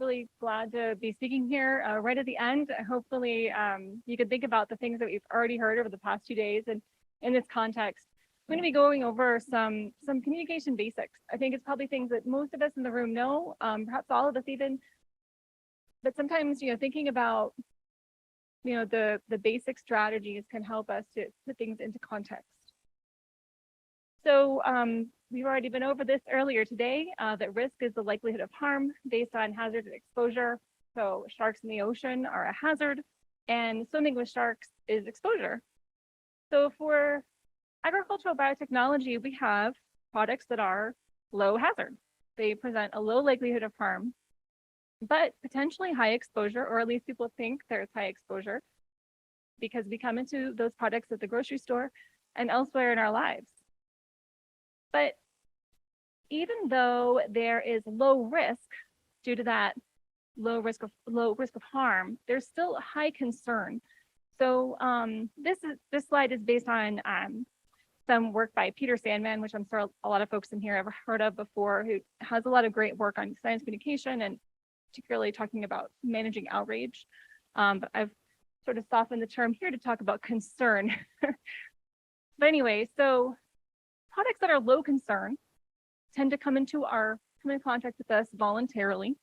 really glad to be speaking here right at the end. Hopefully, you can think about the things that we've already heard over the past 2 days. And in this context, I'm going to be going over some communication basics. I think it's probably things that most of us in the room know, perhaps all of us even. But sometimes, thinking about, the basic strategies can help us to put things into context. So we've already been over this earlier today, that risk is the likelihood of harm based on hazard and exposure. So sharks in the ocean are a hazard, and swimming with sharks is exposure. So for agricultural biotechnology, we have products that are low hazard. They present a low likelihood of harm, but potentially high exposure, or at least people think there's high exposure, because we come into those products at the grocery store and elsewhere in our lives. But even though there is low risk due to that low risk of harm, there's still a high concern. So this slide is based on some work by Peter Sandman, which I'm sure a lot of folks in here have heard of before, who has a lot of great work on science communication and particularly talking about managing outrage. But I've sort of softened the term here to talk about concern. But anyway, so products that are low concern tend to come in contact with us voluntarily.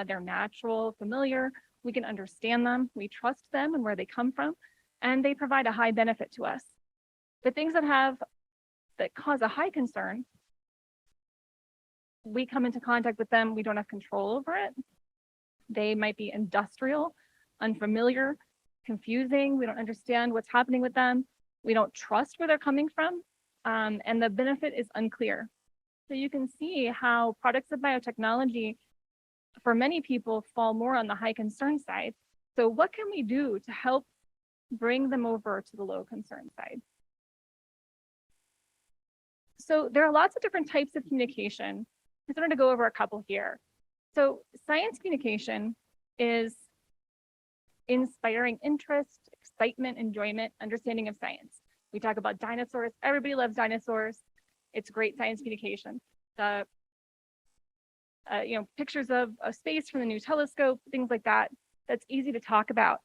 They're natural, familiar, we can understand them, we trust them and where they come from, and they provide a high benefit to us. The things that cause a high concern, we come into contact with them, we don't have control over it. They might be industrial, unfamiliar, confusing, we don't understand what's happening with them, we don't trust where they're coming from, and the benefit is unclear. So you can see how products of biotechnology, for many people, fall more on the high concern side. So what can we do to help bring them over to the low concern side? So there are lots of different types of communication. I just wanted to go over a couple here. So science communication is inspiring interest, excitement, enjoyment, understanding of science. We talk about dinosaurs. Everybody loves dinosaurs. It's great science communication. Pictures of space from the new telescope, things like that. That's easy to talk about.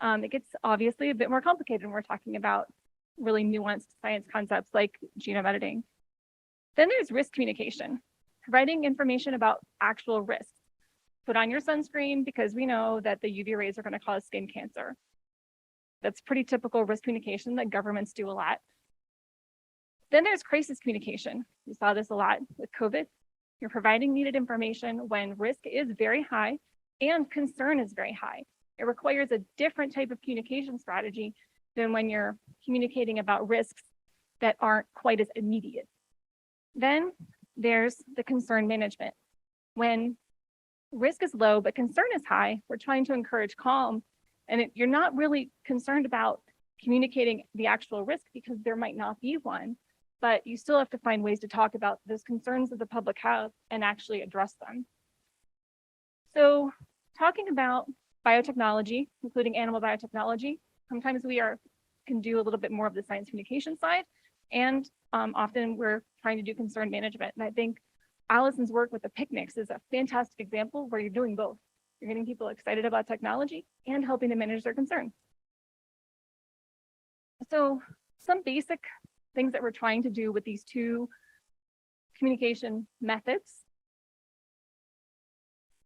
It gets obviously a bit more complicated when we're talking about really nuanced science concepts like genome editing. Then there's risk communication, providing information about actual risks. Put on your sunscreen because we know that the UV rays are going to cause skin cancer. That's pretty typical risk communication that governments do a lot. Then there's crisis communication. We saw this a lot with COVID. You're providing needed information when risk is very high and concern is very high. It requires a different type of communication strategy than when you're communicating about risks that aren't quite as immediate. Then there's the concern management. When risk is low, but concern is high, we're trying to encourage calm. And you're not really concerned about communicating the actual risk because there might not be one, but you still have to find ways to talk about those concerns that the public have and actually address them. So talking about biotechnology, including animal biotechnology, sometimes we can do a little bit more of the science communication side, and often we're trying to do concern management. And I think Allison's work with the picnics is a fantastic example where you're doing both. You're getting people excited about technology and helping to manage their concerns. So some basic things that we're trying to do with these two communication methods.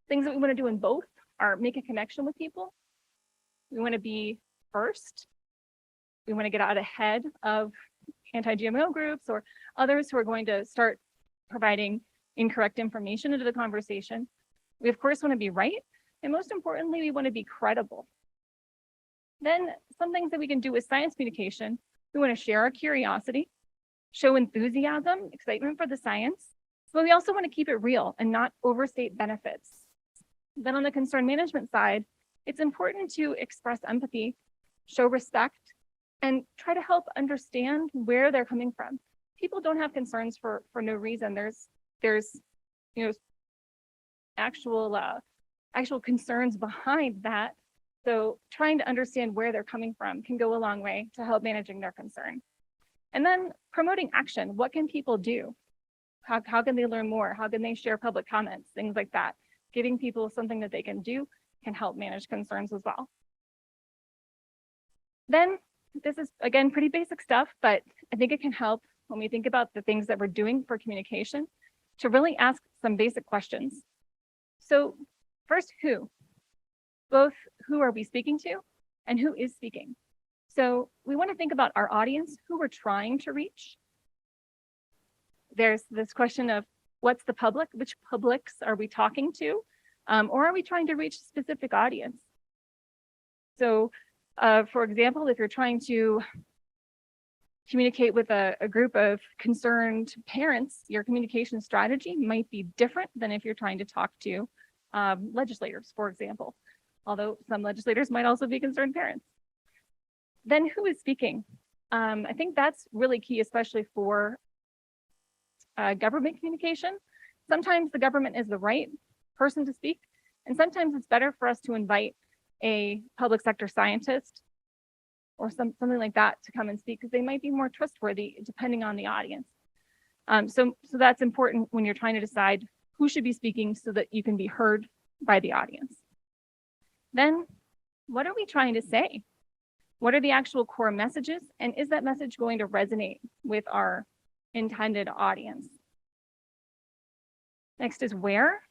Things that we want to do in both are make a connection with people. We want to be first. We want to get out ahead of anti-GMO groups or others who are going to start providing incorrect information into the conversation. We, of course, want to be right. And most importantly, we want to be credible. Then some things that we can do with science communication, we want to share our curiosity, show enthusiasm, excitement for the science, but we also want to keep it real and not overstate benefits. Then on the concern management side, it's important to express empathy, show respect, and try to help understand where they're coming from. People don't have concerns for no reason. There's actual concerns behind that. So trying to understand where they're coming from can go a long way to help managing their concern. And then promoting action. What can people do? How can they learn more? How can they share public comments? Things like that. giving people something that they can do can help manage concerns as well. Then this is, again, pretty basic stuff, but I think it can help when we think about the things that we're doing for communication to really ask some basic questions. So first, who? Both who are we speaking to and who is speaking? So we want to think about our audience, who we're trying to reach. There's this question of what's the public? Which publics are we talking to? Or are we trying to reach a specific audience? So for example, if you're trying to communicate with a group of concerned parents, your communication strategy might be different than if you're trying to talk to legislators, for example, although some legislators might also be concerned parents. Then who is speaking? I think that's really key, especially for government communication. Sometimes the government is the right person to speak, and sometimes it's better for us to invite a public sector scientist or something like that to come and speak, because they might be more trustworthy depending on the audience. So that's important when you're trying to decide who should be speaking so that you can be heard by the audience. Then, what are we trying to say? What are the actual core messages? And is that message going to resonate with our intended audience? Next is where.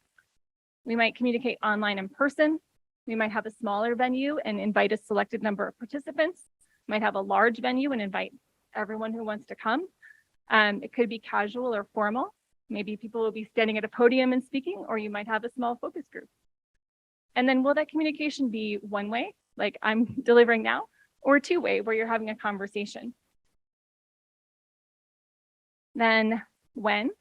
We might communicate online in person. We might have a smaller venue and invite a selected number of participants. Might have a large venue and invite everyone who wants to come. It could be casual or formal. Maybe people will be standing at a podium and speaking, or you might have a small focus group. And then will that communication be one way, like I'm delivering now, or two-way, where you're having a conversation? Then when?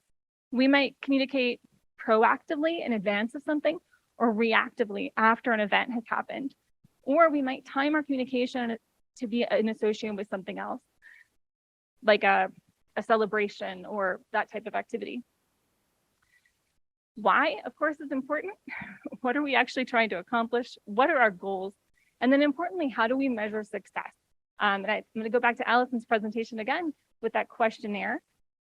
We might communicate proactively in advance of something or reactively after an event has happened. Or we might time our communication to be in association with something else, like a celebration or that type of activity. Why, of course, is important. What are we actually trying to accomplish? What are our goals? And then importantly, how do we measure success? And I'm going to go back to Allison's presentation again with that questionnaire.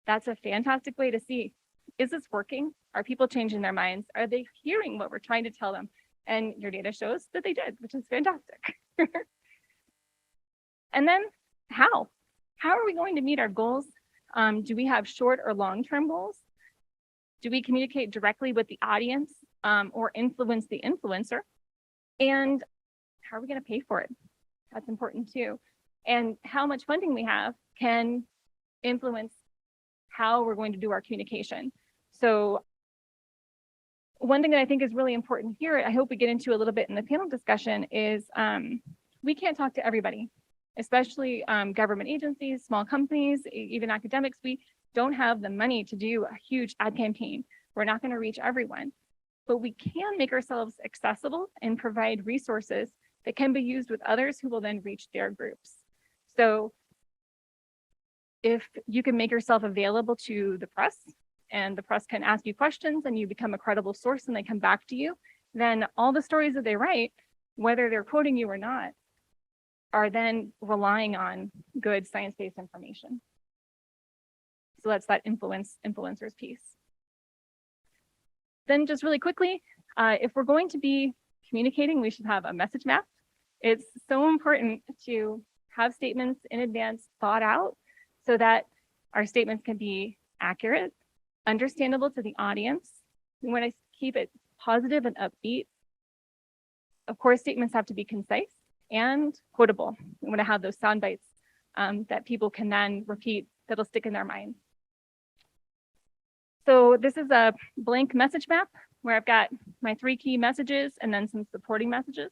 That's a fantastic way to see, is this working? Are people changing their minds? Are they hearing what we're trying to tell them? And your data shows that they did, which is fantastic. And then how? How are we going to meet our goals? Do we have short or long-term goals? Do we communicate directly with the audience or influence the influencer? And how are we going to pay for it? That's important too. And how much funding we have can influence how we're going to do our communication. So one thing that I think is really important here, I hope we get into a little bit in the panel discussion, is we can't talk to everybody, especially government agencies, small companies, even academics. We don't have the money to do a huge ad campaign. We're not going to reach everyone, but we can make ourselves accessible and provide resources that can be used with others who will then reach their groups. So if you can make yourself available to the press, and the press can ask you questions and you become a credible source and they come back to you, then all the stories that they write, whether they're quoting you or not, are then relying on good science-based information. So that's that influencers piece. Then just really quickly, if we're going to be communicating, we should have a message map. It's so important to have statements in advance thought out so that our statements can be accurate, understandable to the audience. We want to keep it positive and upbeat. Of course, statements have to be concise and quotable. We want to have those sound bites that people can then repeat, that'll stick in their minds. So this is a blank message map where I've got my 3 key messages and then some supporting messages.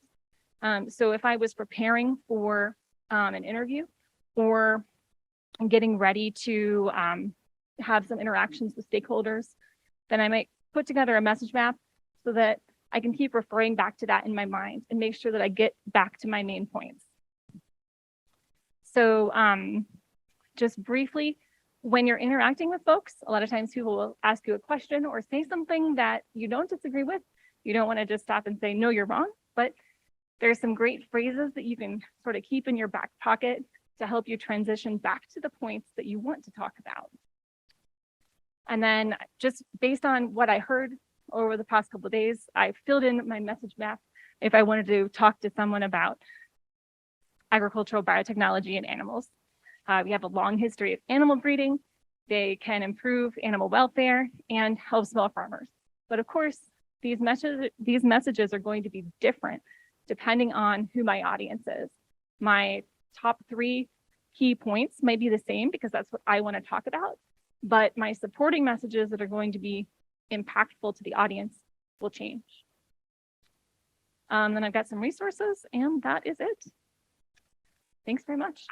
So if I was preparing for an interview or getting ready to have some interactions with stakeholders, then I might put together a message map so that I can keep referring back to that in my mind and make sure that I get back to my main points. So just briefly, when you're interacting with folks, a lot of times people will ask you a question or say something that you don't disagree with. You don't want to just stop and say, no, you're wrong, but there's some great phrases that you can sort of keep in your back pocket to help you transition back to the points that you want to talk about. And then just based on what I heard over the past couple of days, I filled in my message map if I wanted to talk to someone about agricultural biotechnology and animals. We have a long history of animal breeding. They can improve animal welfare and help small farmers. But of course, these messages are going to be different depending on who my audience is. My top 3 key points might be the same because that's what I want to talk about, but my supporting messages that are going to be impactful to the audience will change. Then I've got some resources, and that is it. Thanks very much.